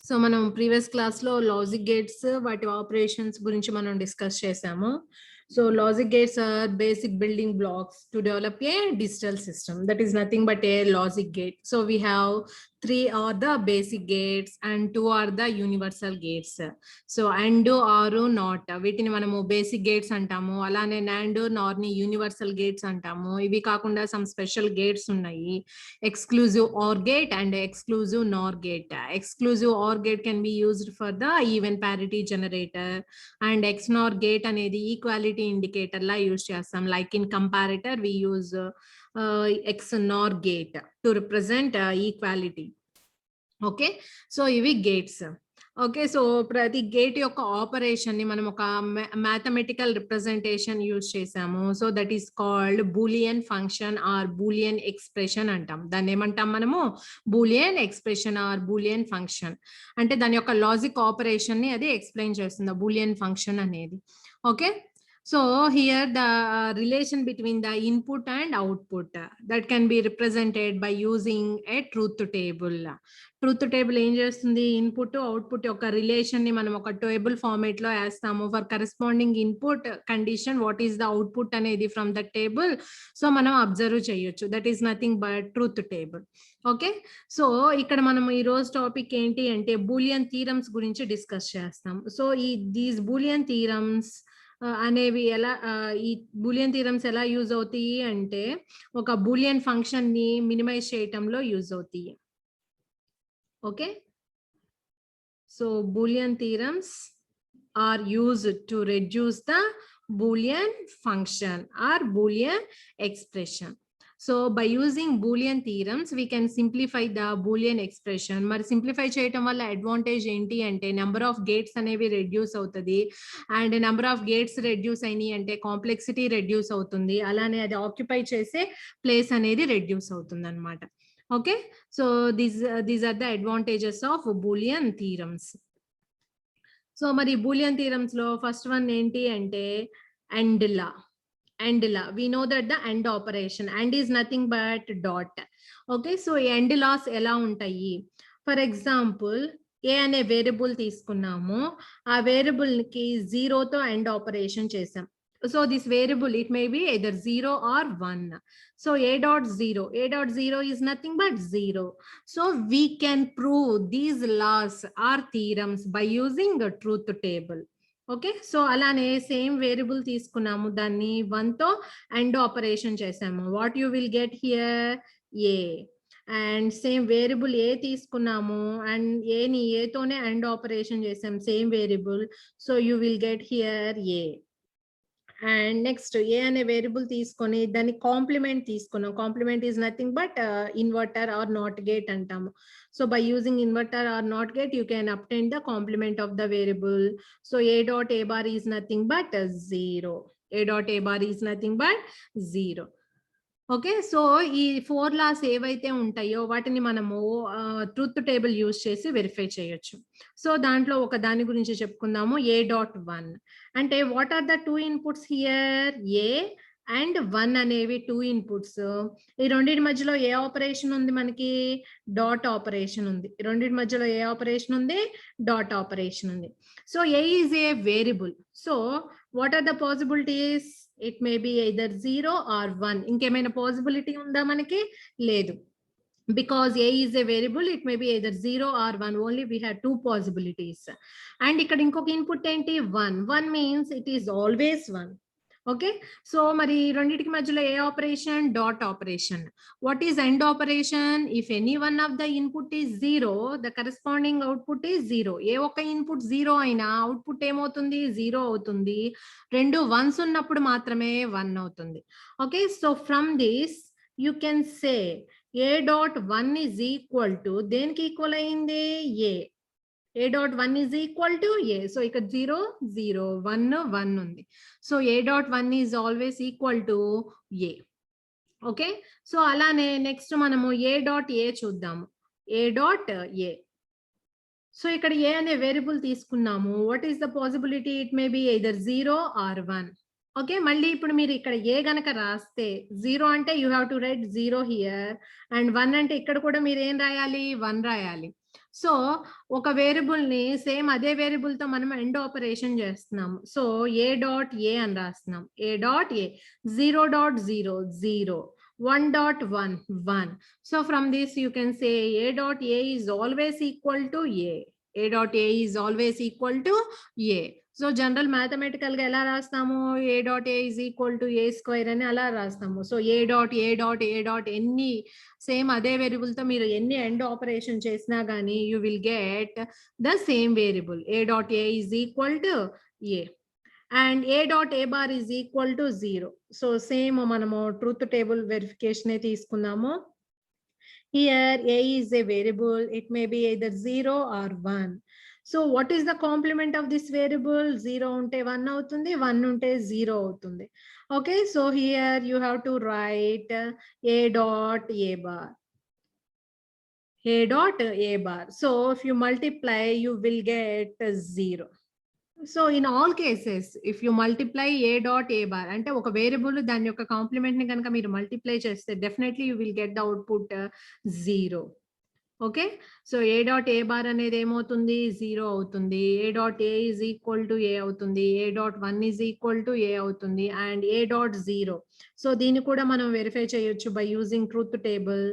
So మనం previous class లో logic gates వాటి ఆపరేషన్స్ గురించి మనం డిస్కస్ చేసాము. So logic gates are basic building blocks to develop a digital system. That is nothing but a logic gate. So we have 3 are the basic gates and 2 are the universal gates. So and or not వీటిని మనము basic gates అంటాము. అలానే NAND నార్ ని universal gates అంటాము. ఇవి కాకుండా some special gates ఉన్నాయి. Exclusive OR gate and exclusive NOR gate. Exclusive OR gate can be used for the even parity generator, and XNOR gate అనేది equality indicator లా use చేస్తాం. Like in comparator we use XNOR gate to represent equality. Okay, so ఇవి gates. Okay, so ప్రతి gate యొక్క operation ని మనం ఒక mathematical representation use చేసాము. So that is called Boolean function are Boolean expression అంటాం. దాన్ని ఏమంటాం మనము? Boolean expression are Boolean function. అంటే దాని యొక్క లాజిక్ ఆపరేషన్ ని అది ఎక్స్ప్లెయిన్ చేస్తుంది, బూలియన్ ఫంక్షన్ అనేది. Okay, so here the relation between the input and output that can be represented by using a truth table. Truth table ఏం చేస్తుంది? Input output యొక్క రిలేషన్ ని మనం ఒక టేబుల్ ఫార్మేట్ లో వేస్తాము. For corresponding input condition what is the output అనేది from the table so మనం అబ్జర్వ్ చేయొచ్చు. That is nothing but truth table. Okay, so ఇక్కడ మనం ఈ రోజు టాపిక్ ఏంటి అంటే బూలియన్ థీరమ్స్ గురించి డిస్కస్ చేస్తాం. సో దీస్ బూలియన్ థీరమ్స్ అనేవి ఎలా, ఈ బూలియన్ థీరమ్స్ ఎలా యూజ్ అవుతాయి అంటే ఒక బూలియన్ ఫంక్షన్ ని మినిమైజ్ చేయటంలో యూజ్ అవుతాయి. Okay, so Boolean theorems are used to reduce the Boolean function or Boolean expression. So by using Boolean theorems, we can simplify the Boolean expression. మరి simplify చేయటం వల్ల advantage ఏంటి అంటే number of gates అనేవి reduce అవుతుంది. And number of gates reduce అయినాయి అంటే complexity reduce అవుతుంది. అలానే అది ఆక్యుపై చేసే ప్లేస్ అనేది రెడ్యూస్ అవుతుంది అనమాట. Okay, so these are the advantages of Boolean theorems. So మరి బూలియన్ థీరమ్స్ లో ఫస్ట్ వన్ ఏంటి అంటే and law. And law we know that the and operation and is nothing but dot. Okay, so ఈ and laws ఎలా ఉంటాయి? For example ఏ అనే variable తీసుకున్నాము, ఆ వేరియబుల్ కి జీరోతో అండ్ ఆపరేషన్ చేసాం. So this variable it may be either 0 or 1. So a dot 0 is nothing but 0. So we can prove these laws or theorems by using the truth table. Okay, so alane same variable తీసుకున్నాము, దాన్ని 1 తో and operation చేసాము. What you will get here? A. And same variable a తీసుకున్నాము and a ని a తోనే and operation చేసాం, same variable. So you will get here a. And next A అనే variable తీసుకొని దాన్ని కాంప్లిమెంట్ తీసుకున్నాం. Complement is nothing but inverter or not gate అంటాము. So by using inverter or not gate you can obtain the complement of the variable. So A dot A bar is nothing but 0. A dot A bar is nothing but 0. Okay, so ఈ 4 laws ఏవైతే ఉంటాయో వాటిని మనము truth table use చేసి verify చేయొచ్చు. So దాంట్లో ఒక దాని గురించి చెప్పుకుందాము, ఏ డాట్ 1. అంటే what are the 2 inputs here? A and 1 అనేవి 2 ఇన్పుట్స్. ఈ రెండింటి మధ్యలో ఏ ఆపరేషన్ ఉంది మనకి? డాట్ ఆపరేషన్ ఉంది. ఈ రెండింటి మధ్యలో ఏ ఆపరేషన్ ఉంది? డాట్ ఆపరేషన్ ఉంది. So A is a variable. So what are the possibilities? It may be either 0 or 1. ఇంకేమైనా పాసిబిలిటీ ఉందా మనకి? లేదు. Because a is a variable, it may be either 0 or 1. Only we have 2 possibilities. And ఇక్కడ ఇంకొక input ఏంటి? 1. 1 means it is always 1. Okay, so మరి రెండింటికి మధ్యలో ఏ operation? Dot operation. What is and operation? If any one of the input is 0, the corresponding output is 0. ఏ ఒక్క input 0 అయినా అవుట్పుట్ ఏమవుతుంది? 0 అవుతుంది. 2 1s ఉన్నప్పుడు మాత్రమే 1 అవుతుంది. Okay, so from this you can say A dot 1 is equal to దేనికి equal అయింది? ఏ. A dot 1 is equal to A. So ఇక్కడ 0 0 1 1 ఉంది. So A dot 1 is always equal to A. Okay, so అలానే next మనము A dot A చూద్దాము. A dot A. So ఇక్కడ A అనే variable తీసుకున్నాము. What is the possibility? It may be either 0 or 1. Okay, మళ్ళీ ఇప్పుడు మీరు ఇక్కడ ఏ గనక రాస్తే 0 అంటే you have to right 0 here, and 1 అంటే ఇక్కడ కూడా మీరు ఏం రాయాలి? 1 రాయాలి. సో ఒక వేరియబుల్ ని సేమ్ అదే వేరియబుల్ తో మనం ఎండ్ ఆపరేషన్ చేస్తున్నాము. సో ఏ డాట్ ఏ అని రాస్తున్నాం. ఏ dot A 0.0 0 1.1 1. So from this you can say a dot a is always equal to a. A dot a is always equal to a. So general mathematical గా ఎలా రాస్తాము? A dot A is equal to A square అని అలా రాస్తాము. So A dot A dot A dot ఎన్ని same అదే variable తో మీరు ఎన్ని ఎండ్ ఆపరేషన్ చేసినా గానీ you will get the same variable. A dot A is equal to A and a dot a bar is equal to 0. So same మనము truth table verification తీసుకున్నాము. Here a is a variable, it may be either 0 or 1. So what is the complement of this variable? 0 unte 1 అవుతుంది, 1 unte 0 అవుతుంది. Okay, so here you have to write a dot a bar. A dot a bar. So if you multiply, you will get 0. So in all cases if you multiply A dot A bar అంటే ఒక variable దాని యొక్క complement ని కనుక మీరు multiply చేస్తే definitely you will get the output 0. Okay, so A dot A bar అనేది ఏమవుతుంది? 0 అవుతుంది. A dot A is equal to A అవుతుంది. A dot 1 is equal to A అవుతుంది. And A dot 0. సో దీన్ని కూడా మనం వెరిఫై చేయొచ్చు by using truth table.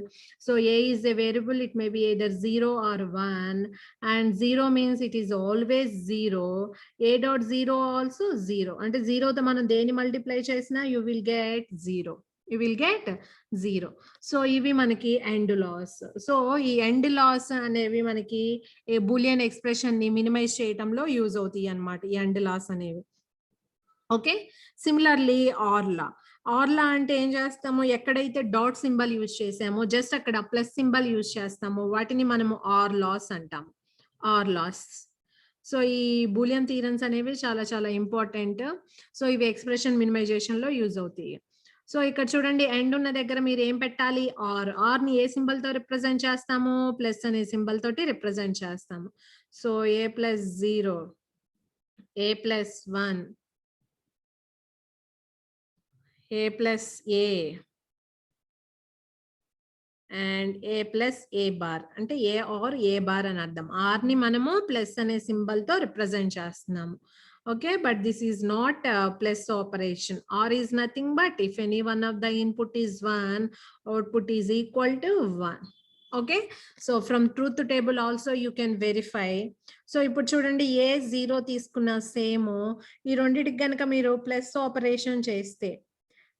So A is a variable, it may be either 0 or 1, and 0 means it is always 0. A dot 0 also 0. అంటే 0 తో మనం దేని multiply చేసినా you will get 0. You will get 0. So ఇవి మనకి end loss. So ఈ and loss అనేవి మనకి ఏ బూలియన్ ఎక్స్ప్రెషన్ ని మినిమైజ్ చేయటంలో యూజ్ అవుతాయి అన్నమాట, ఈ ఎండ్ లాస్ అనేవి. Okay, similarly ఆర్లా. ఆర్లా అంటే ఏం చేస్తాము? ఎక్కడైతే డాట్ సింబల్ యూజ్ చేసామో జస్ట్ అక్కడ ప్లస్ సింబల్ యూజ్ చేస్తాము, వాటిని మనము ఆర్ లాస్ అంటాము. Or laws. సో ఈ బూలియన్ థీరమ్స్ అనేవి చాలా చాలా ఇంపార్టెంట్. సో ఇవి ఎక్స్ప్రెషన్ మినిమైజేషన్ లో యూజ్ అవుతాయి. సో ఇక్కడ చూడండి, ఎండ్ ఉన్న దగ్గర మీరు ఏం పెట్టాలి? ఆర్. ఆర్ ని ఏ సింబల్ తో రిప్రజెంట్ చేస్తాము? ప్లస్ అనే సింబల్ తోటి రిప్రజెంట్ చేస్తాము. So A plus 0, A plus 1, A plus A and A plus A bar. అంటే ఏ ఆర్ ఏ బార్ అని అర్థం. ఆర్ ని మనము ప్లస్ అనే సింబల్ తో రిప్రజెంట్ చేస్తున్నాము. Okay, but this is not a plus operation. Or is nothing but if any one of the input is 1, output is equal to 1. Okay, so from truth table also you can verify. So ఇప్పుడు చూడండి, ఏ 0 తీసుకున్న same ఈ రెండింటికి కనుక మీరు plus operation చేస్తే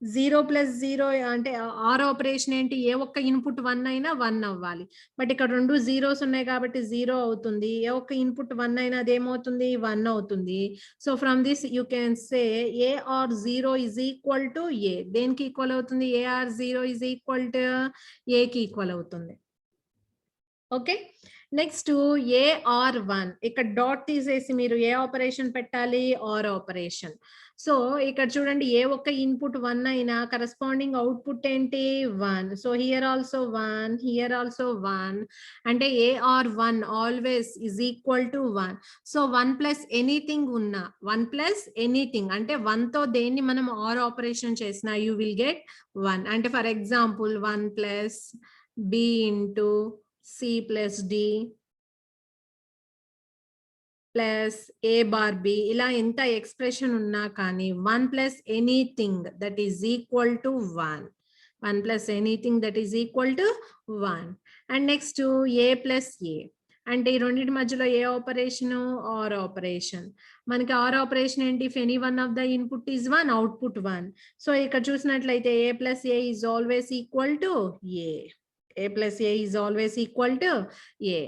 0 plus 0 అంటే are operation ఏంటి? ఏ ఒక్క ఇన్పుట్ 1 అయినా 1 అవ్వాలి. బట్ ఇక్కడ రెండు జీరోస్ ఉన్నాయి కాబట్టి 0 అవుతుంది. ఏ ఒక్క ఇన్పుట్ 1 అయినా అదేమవుతుంది? 1 అవుతుంది. So from this you can say A or 0 is equal to A. దేనికి ఈక్వల్ అవుతుంది? A or 0 is equal to A కి ఈక్వల్ అవుతుంది. Okay, next A or 1. ఇక్కడ డాట్ తీసేసి మీరు ఏ ఆపరేషన్ పెట్టాలి? Or operation. సో ఇక్కడ చూడండి, ఏ ఒక్క ఇన్పుట్ 1 అయినా కరస్పాండింగ్ అవుట్పుట్ ఏంటి? 1. So here also 1, here also 1. అంటే A or 1 always is equal to 1. So 1 plus anything ఉన్నా, 1 ప్లస్ ఎనీథింగ్ అంటే 1 తో దేన్ని మనం ఆర్ ఆపరేషన్ చేసినా యూ విల్ గెట్ 1. అంటే for example 1 plus B into C plus D plus A bar B, ఇలా ఎంత ఎక్స్ప్రెషన్ ఉన్నా కానీ 1 plus anything that is equal to 1. 1 plus anything that is equal to 1. And next A plus A అంటే ఈ రెండింటి మధ్యలో ఏ ఆపరేషన్? Or operation. మనకి ఆర్ ఆపరేషన్ ఏంటి? If any one of the input is 1, output 1. So ఇక్కడ చూసినట్లయితే A plus A is always equal to A. A plus A is always equal to A.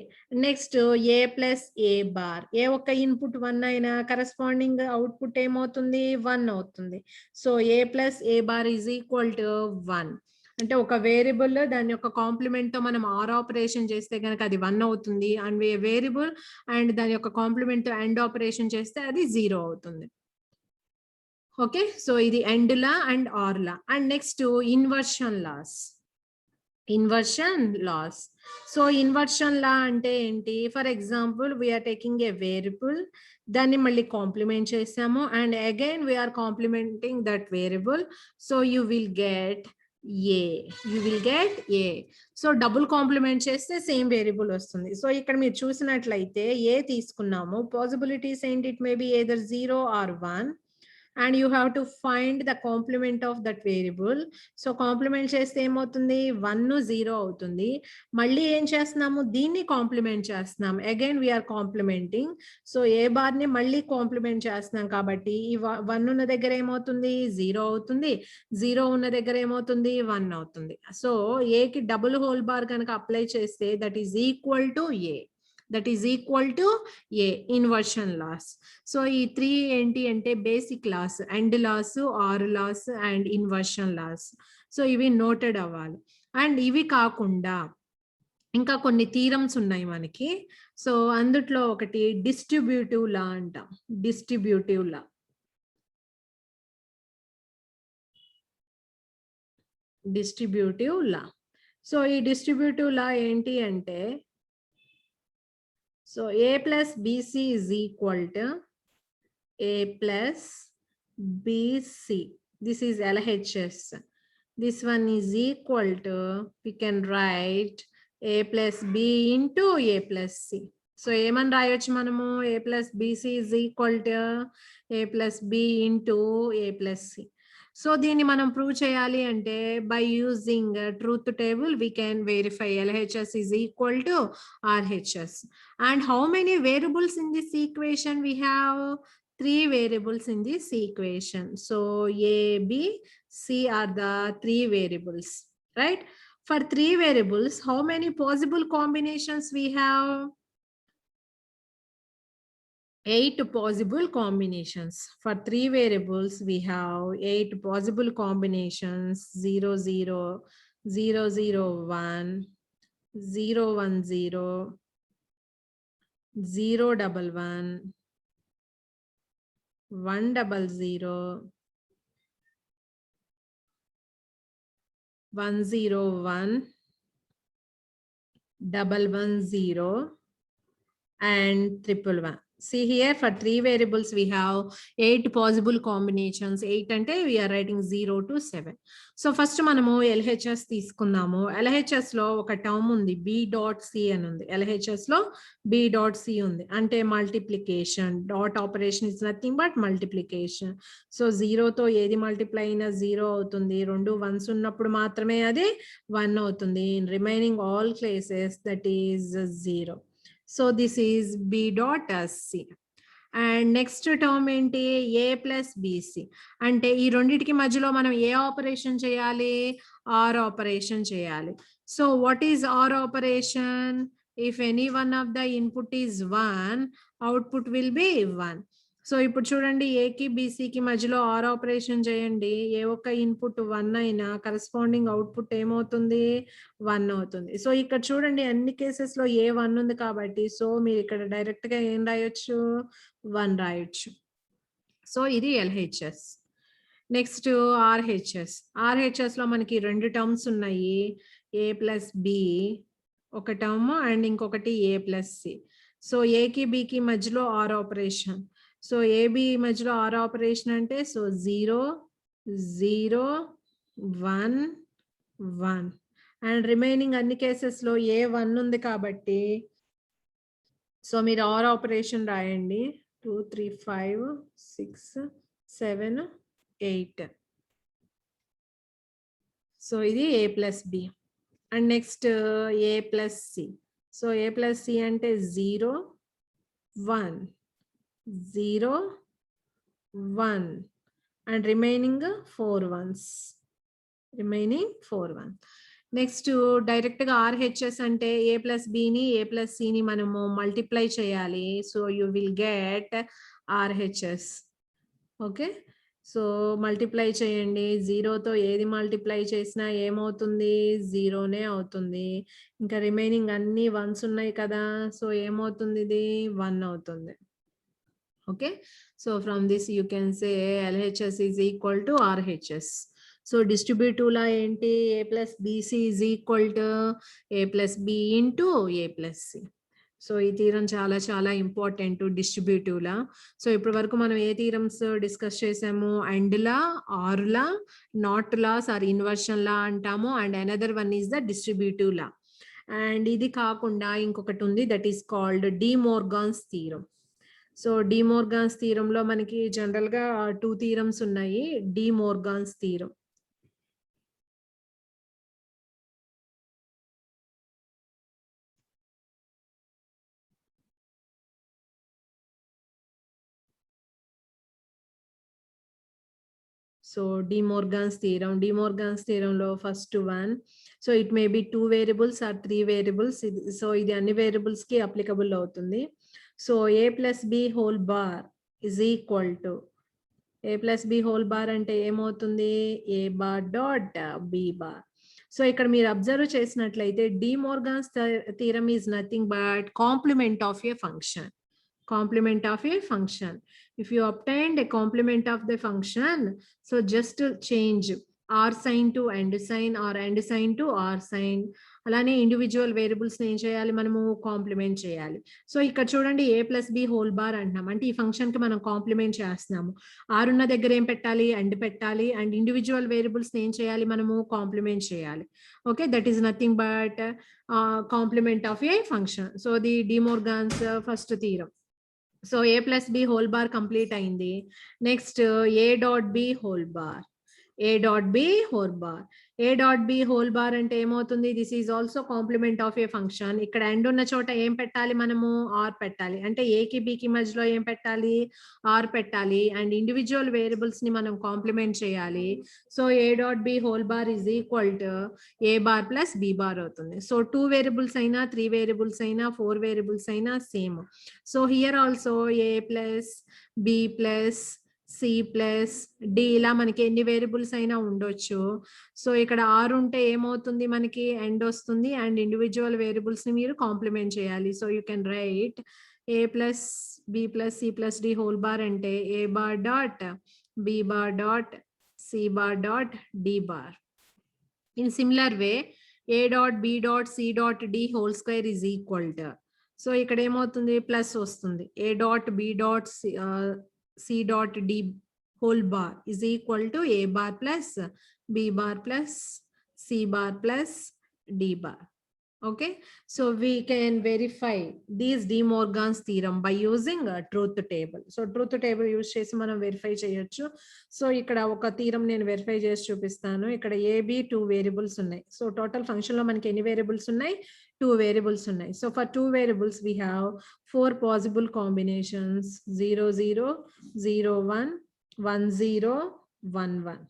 Next, A plus A bar. ఏ ఒక్క input 1 అయినా corresponding output ఏమవుతుంది? 1 అవుతుంది. So A plus A bar is equal to 1. అంటే ఒక variable దాని యొక్క complement తో మనం ఆర్ ఆపరేషన్ చేస్తే కనుక అది 1 అవుతుంది. అండ్ వేరియబుల్ అండ్ దాని యొక్క కాంప్లిమెంట్ తో ఎండ్ ఆపరేషన్ చేస్తే అది 0 అవుతుంది. ఓకే, సో ఇది and law and or law. And next inversion laws. Inversion laws. So inversion law అంటే ఏంటి? For example we are taking A variable, దాన్ని మళ్ళీ కాంప్లిమెంట్ చేసాము and again we are complementing that variable. So you will get A. You will get A. So double complement చేస్తే same variable వస్తుంది. So ఇక్కడ మీరు చూసినట్లయితే A తీసుకున్నాము. పాసిబిలిటీస్ ఏంటి? It may be either 0 or 1. And you have to find the complement of that variable. So complement చేస్తే ఏమవుతుంది? 1 0 అవుతుంది. మళ్ళీ ఏం చేస్తున్నాము? దీన్ని కాంప్లిమెంట్ చేస్తున్నాం. Again we are complementing. So A bar ని మళ్ళీ కాంప్లిమెంట్ చేస్తున్నాం కాబట్టి ఈ 1 ఉన్న దగ్గర ఏమవుతుంది? 0 అవుతుంది. 0 ఉన్న దగ్గర ఏమవుతుంది? 1 అవుతుంది. సో ఏ కి డబుల్ హోల్ బార్ కనుక అప్లై చేస్తే that is equal to A. That is equal to A, inversion loss. So ఈ 3 ఏంటి అంటే basic laws, and laws, or laws and inversion laws. So ఇవి నోటెడ్ అవ్వాలి. అండ్ ఇవి కాకుండా ఇంకా కొన్ని థీరమ్స్ ఉన్నాయి మనకి. సో అందుట్లో ఒకటి డిస్ట్రిబ్యూటివ్ లా అంటాం. డిస్ట్రిబ్యూటివ్ లా. Distributive law. సో ఈ డిస్ట్రిబ్యూటివ్ లా ఏంటి అంటే, so A plus BC is equal to A plus BC. This is LHS. This one is equal to, we can write A plus B into A plus C. So ఏమని రాయొచ్చు మనము? A plus BC is equal to A plus B into A plus C. So దీన్ని మనం prove చేయాలి అంటే by using truth table we can verify LHS is equal to RHS. And how many variables in this equation? We have 3 variables in this equation. So A, B, C are the 3 variables, right? For 3 variables, how many possible combinations we have? 8 possible combinations. For 3 variables, we have 8 possible combinations: 0, 0, 0, 0, 1, 0, 1, 0, 0, 1, 1, 1, 0, 1, 0, 1, 1, 1, 0, and 1, 1. See here, for 3 variables we have 8 possible combinations. 8 ante we are writing 0 to 7. So first మనము LHS తీసుకుందాము. LHS లో ఒక term ఉంది, B dot C అని ఉంది. LHS లో B dot C ఉంది, అంటే multiplication. Dot operation is nothing but multiplication. So 0 తో ఏది మల్టిప్లై అయినా 0 అవుతుంది. 2 1s ఉన్నప్పుడు మాత్రమే అది 1 అవుతుంది. In remaining all cases that is 0. So this is B dot C. And next term ఏంటి? A plus BC. అంటే ఈ రెండిటికి మధ్యలో మనం ఏ ఆపరేషన్ చేయాలి? R ఆపరేషన్ చేయాలి. So what is R operation? If any one of the input is 1, output will be 1. So ఇప్పుడు చూడండి, ఏకి బీసీకి మధ్యలో ఆర్ ఆపరేషన్ చేయండి. ఏ ఒక్క ఇన్పుట్ 1 అయినా కరెస్పాండింగ్ అవుట్పుట్ ఏమవుతుంది? 1 అవుతుంది. సో ఇక్కడ చూడండి, అన్ని కేసెస్ లో ఏ 1 ఉంది కాబట్టి సో మీరు ఇక్కడ డైరెక్ట్ గా ఏం రాయొచ్చు? 1 రాయొచ్చు. సో ఇది LHS. Next RHS. RHS లో మనకి 2 టర్మ్స్ ఉన్నాయి, A ప్లస్ బి ఒక టర్మ్ అండ్ ఇంకొకటి A ప్లస్ సి. సో ఏకి బికి మధ్యలో ఆర్ ఆపరేషన్. సో ఏబి మధ్యలో ఆర్ ఆపరేషన్ అంటే సో 0, 0, 1, 1 అండ్ రిమైనింగ్ అన్ని కేసెస్ లో ఏ 1 ఉంది కాబట్టి సో మీరు ఆర్ ఆపరేషన్ రాయండి. 2, 3, 5, 6, 7, 8. సో ఇది A plus b. And next A plus c. So A plus c అంటే 0, 1, 0, 1 and remaining 4 ones. Remaining 4 ones. Next direct గా RHS అంటే A ప్లస్ బిని A ప్లస్ సిని మనము మల్టిప్లై చేయాలి. So you will get RHS. Okay, so multiply చేయండి. 0తో ఏది multiply చేసినా ఏమవుతుంది? 0నే అవుతుంది. ఇంకా రిమైనింగ్ అన్ని 1s ఉన్నాయి కదా, సో ఏమవుతుంది? ఇది 1 అవుతుంది. Okay, so from this you can say LHS is equal to RHS. So distributive law enti? A plus BC is equal to A plus B into A plus C. So ఈ theorem చాలా చాలా important distributive law. So ఇప్పటి వరకు మనం ఏ theorems discuss చేసాము? And law, or law, not laws or inversion law అంటాము. And another one is the distributive law. అండ్ ఇది కాకుండా ఇంకొకటి ఉంది, that is called De Morgan's theorem. So De Morgan's థీరంలో మనకి జనరల్ గా 2 థీరమ్స్ ఉన్నాయి. De Morgan's theorem. So De Morgan's theorem లో first one. So it may be 2 variables or 3 variables. So ఇది అన్ని వేరియబుల్స్ కి అప్లికబుల్ అవుతుంది. So a plus B whole bar is equal to a plus B whole bar అంటే ఏమవుతుంది? a bar dot b bar. So ఇక్కడ మీరు observe చేసినట్లయితే De Morgan's theorem is nothing but complement of a function. Complement of a function. If you obtained a complement of the function, so just to change r sign to and sign or and sign to r sign. అలానే individual variables ఏం చేయాలి? మనము complement చేయాలి. So ఇక్కడ చూడండి a plus B whole bar అంటున్నాం అంటే ఈ ఫంక్షన్ కి మనం కాంప్లిమెంట్ చేస్తున్నాము. ఆర్ ఉన్న దగ్గర ఏం పెట్టాలి? అండ్ పెట్టాలి. అండ్ ఇండివిజువల్ వేరియబుల్స్ ఏం చేయాలి? మనము కాంప్లిమెంట్ చేయాలి. Okay, that is nothing but complement of a function. So the De Morgan's first theorem. So a plus B whole bar complete అయింది. Next a dot B whole bar. a dot B whole bar. a dot B whole bar అంటే ఏమవుతుంది? This is also complement of a function. ఇక్కడ and ఉన్న చోట ఏం పెట్టాలి? మనము are పెట్టాలి. అంటే a కి b కి మధ్యలో ఏం పెట్టాలి? ఆర్ పెట్టాలి. అండ్ ఇండివిజువల్ వేరియబుల్స్ ని మనం కాంప్లిమెంట్ చేయాలి. So a dot B whole bar is equal to a bar plus b bar అవుతుంది. సో 2 వేరియబుల్స్ అయినా 3 వేరియబుల్స్ అయినా 4 వేరియబుల్స్ అయినా same. So here also a plus b plus C plus d ఇలా మనకి ఎన్ని వేరియబుల్స్ అయినా ఉండొచ్చు. సో ఇక్కడ ఆర్ ఉంటే ఏమవుతుంది? మనకి ఎండ్ వస్తుంది. అండ్ ఇండివిజువల్ వేరియబుల్స్ ని మీరు కాంప్లిమెంట్ చేయాలి. So you can write A plus B plus C plus D whole bar అంటే A bar dot B bar dot C bar dot D bar. In similar way A dot B dot C dot D whole square is equal to. So ఇక్కడ ఏమవుతుంది? Plus వస్తుంది. A dot B dot C dot D whole bar is equal to A bar plus B bar plus C bar plus D bar. Okay, so we can verify these De Morgan's theorem by using a truth table. So truth table use చేసి మనం verify చేయొచ్చు. So ఇక్కడ ఒక theorem నేను verify చేసి చూపిస్తాను. ఇక్కడ ab 2 variables ఉన్నాయి. సో టోటల్ ఫంక్షన్ లో మనకి ఎన్ని వేరియబుల్స్ ఉన్నాయి? 2 వేరియబుల్స్ ఉన్నాయి. So for 2 variables we have 4 possible combinations 0 0 0 1 1 0 1 1.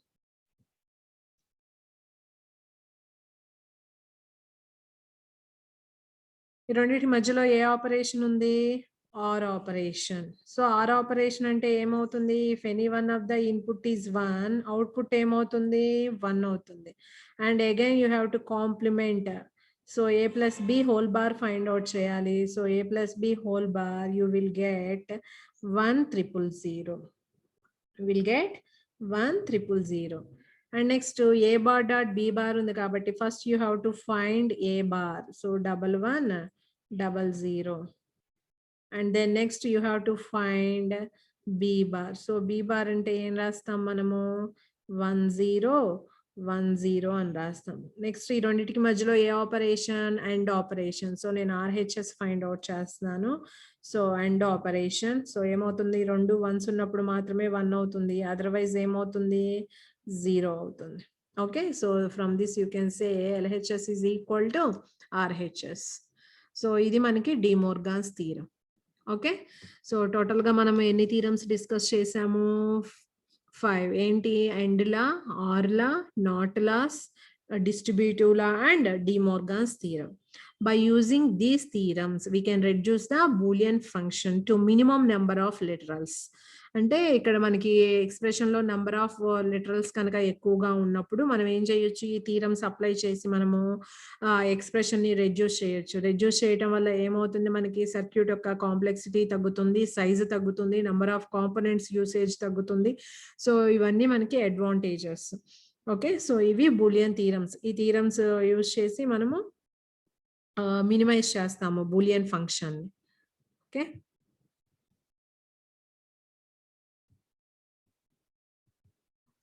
ఈ రెండింటి మధ్యలో ఏ ఆపరేషన్ ఉంది? Or operation. So or operation అంటే ఏమవుతుంది? If any one of the input is 1, output ఏమవుతుంది? 1 అవుతుంది. And again you have to complement. So A plus B whole bar find out చేయాలి. So A plus B whole bar you will get 1 0 0. Will get 1 0 0. And next a bar dot b bar ఉంది కాబట్టి first you have to find a bar. So 1 1 0 0. And then next you have to find b bar. So b bar అంటే ఏం రాస్తాం మనము? 1 0 1 0 అని రాస్తాం. Next ఈ రెండింటికి మధ్యలో ఏ ఆపరేషన్? And operation. సో నేను RHS ఫైండ్ అవుట్ చేస్తున్నాను. So and operation. సో ఏమవుతుంది? 2 1s ఉన్నప్పుడు మాత్రమే 1 అవుతుంది. అదర్వైజ్ ఏమవుతుంది? 0 అవుతుంది. Okay, so from this you can say LHS is equal to RHS. So ఇది మనకి De Morgan's theorem. Okay, so total గా మనం ఎన్ని థీరమ్స్ డిస్కస్ చేసాము? 5. ఏంటి? And law, or law, not laws, distributive law and De Morgan's theorem. By using these theorems, we can reduce the Boolean function to minimum number of literals. అంటే ఇక్కడ మనకి expression లో number of literals కనుక ఎక్కువగా ఉన్నప్పుడు మనం ఏం చేయొచ్చు? ఈ థీరమ్స్ అప్లై చేసి మనము ఎక్స్ప్రెషన్ ని రెడ్యూస్ చేయొచ్చు. రెడ్యూస్ చేయడం వల్ల ఏమవుతుంది? మనకి సర్క్యూట్ యొక్క కాంప్లెక్సిటీ తగ్గుతుంది, సైజ్ తగ్గుతుంది, నెంబర్ ఆఫ్ కాంపోనెంట్స్ యూసేజ్ తగ్గుతుంది. సో ఇవన్నీ మనకి అడ్వాంటేజెస్. ఓకే, సో ఇవి బూలియన్ థీరమ్స్. ఈ థీరమ్స్ యూజ్ చేసి మనము మినిమైజ్ చేస్తాము బూలియన్ ఫంక్షన్. ఓకే.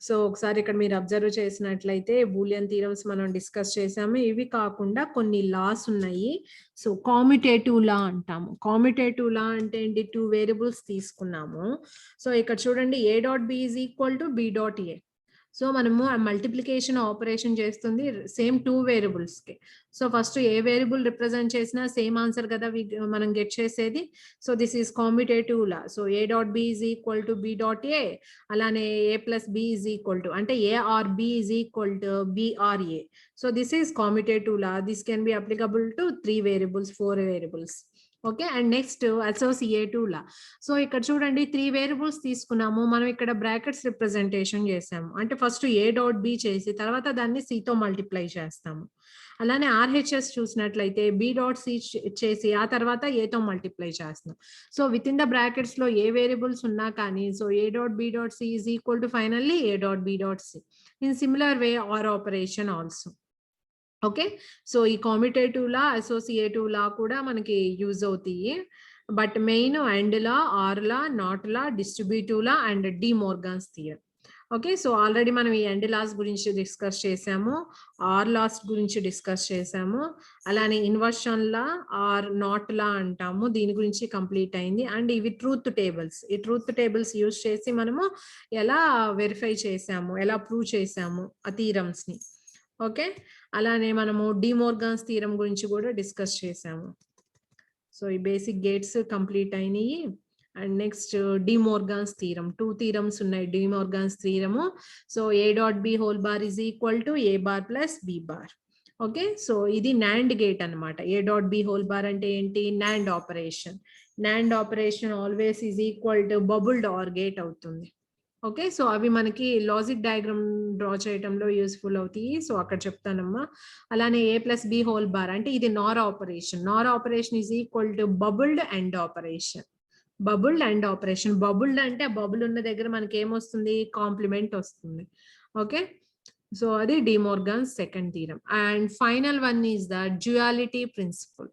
సో ఒకసారి ఇక్కడ మీరు అబ్జర్వ్ చేసినట్లయితే బూలియన్ థీరమ్స్ మనం డిస్కస్ చేసాము. ఇవి కాకుండా కొన్ని లాస్ ఉన్నాయి. సో కామ్యుటేటివ్ లా అంటాము. కామ్యుటేటివ్ లా అంటే ఏంటి? 2 వేరియబుల్స్ తీసుకున్నాము. సో ఇక్కడ చూడండి, a dot b is equal to b dot a. So మనము మల్టిప్లికేషన్ ఆపరేషన్ చేస్తుంది సేమ్ 2 వేరియబుల్స్ కి. సో ఫస్ట్ ఏ వేరియబుల్ రిప్రజెంట్ చేసినా సేమ్ ఆన్సర్ కదా మనం గెట్ చేసేది. So this is commutative law. So A dot B is equal to B dot A, అలానే A plus B is equal to, అంటే A or B is equal to B or A. So this is commutative law. This can be applicable to 3 variables, 4 variables. Okay. And next associative law. So ఇక్కడ చూడండి, 3 variables తీసుకున్నాము. మనం ఇక్కడ brackets representation చేసాము. అంటే first ఏ dot B చేసి తర్వాత దాన్ని సి తో మల్టిప్లై చేస్తాము. అలానే ఆర్హెచ్ఎస్ చూసినట్లయితే బి డాట్ సి చేసి ఆ తర్వాత ఏతో మల్టిప్లై చేస్తున్నాం. So with in the brackets లో ఏ వేరియబుల్స్ ఉన్నా కానీ, so A dot B dot C is equal to finally A dot B dot C. In similar way or operation also. Okay. So ఈ కామ్యుటేటివ్ లా, అసోసియేటివ్ లా కూడా మనకి use అవుతాయి. But main and law, or law, not law, distributive law and De Morgan's theorem. Okay. So already మనం ఈ and laws గురించి discuss చేసాము, are law గురించి discuss చేసాము, అలానే inversion law or not law అంటాము, దీని గురించి కంప్లీట్ అయింది. అండ్ ఇవి ట్రూత్ టేబుల్స్. ఈ ట్రూత్ టేబుల్స్ యూజ్ చేసి మనము ఎలా వెరిఫై చేసాము, ఎలా ప్రూవ్ చేసాము ఆ థీరమ్స్ ని. ఓకే. అలానే మనము డి మోర్గాన్స్ థీరం గురించి కూడా డిస్కస్ చేసాము. సో ఈ బేసిక్ గేట్స్ కంప్లీట్ అయినాయి. And next De Morgan's theorem. 2 theorems ఉన్నాయి De Morgan's theorem. So A dot B whole bar is equal to A bar plus B bar. Okay. So ఇది NAND gate అనమాట. A dot B whole bar అంటే ఏంటి? NAND operation. NAND operation always is equal to bubbled or gate అవుతుంది. Okay. So అవి మనకి logic diagram draw చేయడంలో useful అవుతాయి. So అక్కడ చెప్తానమ్మా. అలానే A plus B whole bar అంటే ఇది NOR operation. NOR operation is equal to bubbled and operation. Bubbled and operation. Bubbled అంటే ఆ బబుల్ ఉన్న దగ్గర మనకి ఏమొస్తుంది? కాంప్లిమెంట్ వస్తుంది. ఓకే. సో అది De Morgan's second theorem. And final one is the duality principle.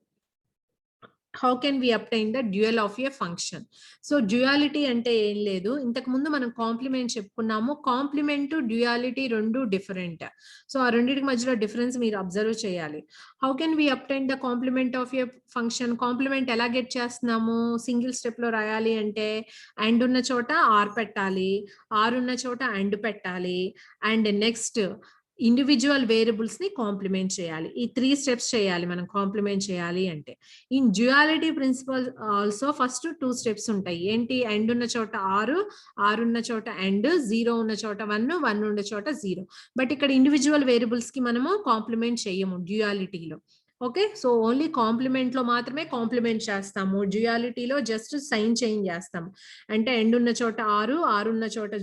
How can we obtain the dual of a function? So duality అంటే ఏం లేదు, ఇంతకు ముందు మనం కాంప్లిమెంట్ చెప్పుకున్నాము. కాంప్లిమెంట్, డ్యూయాలిటీ రెండు డిఫరెంట్. సో ఆ రెండింటి మధ్యలో డిఫరెన్స్ మీరు అబ్జర్వ్ చేయాలి. How can we obtain the complement of a function? Complement ఎలా గెట్ చేస్తున్నాము? సింగిల్ స్టెప్ లో రాయాలి అంటే అండ్ ఉన్న చోట ఆర్ పెట్టాలి, ఆర్ ఉన్న చోట అండ్ పెట్టాలి, అండ్ నెక్స్ట్ ఇండివిజువల్ వేరియబుల్స్ ని కాంప్లిమెంట్ చేయాలి. ఈ 3 స్టెప్స్ చేయాలి మనం కాంప్లిమెంట్ చేయాలి అంటే. In duality principle also first 2 steps ఉంటాయి. ఏంటి? అండ్ ఉన్న చోట ఆరు, ఆరు ఉన్న చోట అండ్, 0 ఉన్న చోట 1, 1 ఉన్న చోట 0. బట్ ఇక్కడ ఇండివిజువల్ వేరియబుల్స్ కి మనము కాంప్లిమెంట్ చేయము డ్యూయాలిటీలో. ఓకే. సో ఓన్లీ కాంప్లిమెంట్ లో మాత్రమే కాంప్లిమెంట్ చేస్తాము. డ్యూయాలిటీలో జస్ట్ సైన్ చేంజ్ చేస్తాము. అంటే ఎండ్ ఉన్న చోట ఆరు, ఆరు ఉన్న చోట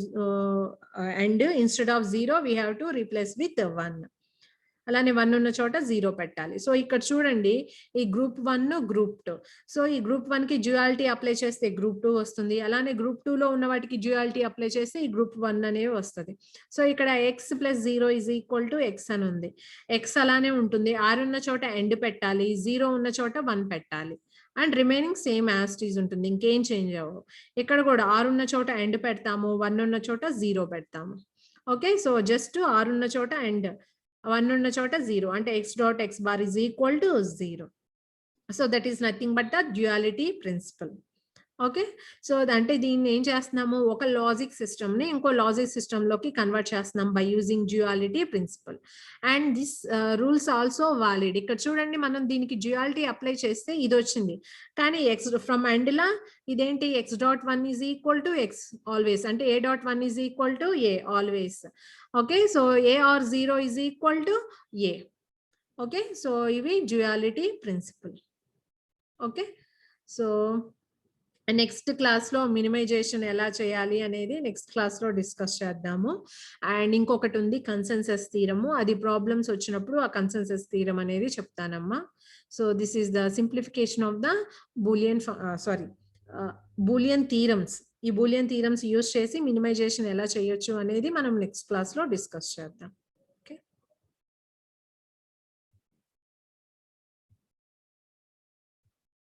and instead of 0 we have to replace with 1. అలానే 1 ఉన్న చోట 0 పెట్టాలి. సో ఇక్కడ చూడండి, ఈ గ్రూప్ 1, గ్రూప్ 2. సో ఈ గ్రూప్ 1 కి డ్యూయాలిటీ అప్లై చేస్తే గ్రూప్ 2 వస్తుంది. అలానే గ్రూప్ 2 లో ఉన్న వాటికి డ్యూయాలిటీ అప్లై చేస్తే ఈ గ్రూప్ 1 అనేవి వస్తుంది. సో ఇక్కడ x plus 0 is equal to x అని ఉంది. x అలానే ఉంటుంది. ఆరు ఉన్న చోట ఎండ్ పెట్టాలి, 0 ఉన్న చోట 1 పెట్టాలి. And remaining same as it is ఉంటుంది, ఇంకేం చేంజ్ అవ్వవు. ఇక్కడ కూడా ఆరు ఉన్న చోట ఎండ్ పెడతాము, 1 ఉన్న చోట 0 పెడతాము. ఓకే. సో జస్ట్ ఆరు ఉన్న చోట ఎండ్, 1 ఉన్న చోట 0, అంటే x dot x bar is equal to 0. So that is nothing but the duality principle. Okay. So అంటే దీన్ని ఏం చేస్తున్నాము? ఒక లాజిక్ సిస్టమ్ ని ఇంకో లాజిక్ సిస్టమ్ లోకి కన్వర్ట్ చేస్తున్నాం by using duality principle. And this rules also valid. ఇక్కడ చూడండి, మనం దీనికి డ్యూయాలిటీ అప్లై చేస్తే ఇది వచ్చింది. కానీ x ఫ్రమ్ అండ్ లా ఇదేంటి? x dot 1 is equal to x always, అంటే a dot 1 is equal to a always. Okay. So a or 0 is equal to a. Okay. So ఇవి duality principle. Okay. So next class లో minimization ఎలా చేయాలి అనేది next class లో discuss చేద్దాము. And ఇంకొకటి ఉంది కన్సెన్సస్ థీరము. అది ప్రాబ్లమ్స్ వచ్చినప్పుడు ఆ కన్సెన్సస్ థీరం అనేది చెప్తానమ్మా. So this is the simplification of the Boolean theorems. ఈ బూలియన్ థీరమ్స్ యూజ్ చేసి మినిమైజేషన్ ఎలా చేయొచ్చు అనేది మనం నెక్స్ట్ క్లాస్ లో డిస్కస్ చేద్దాం.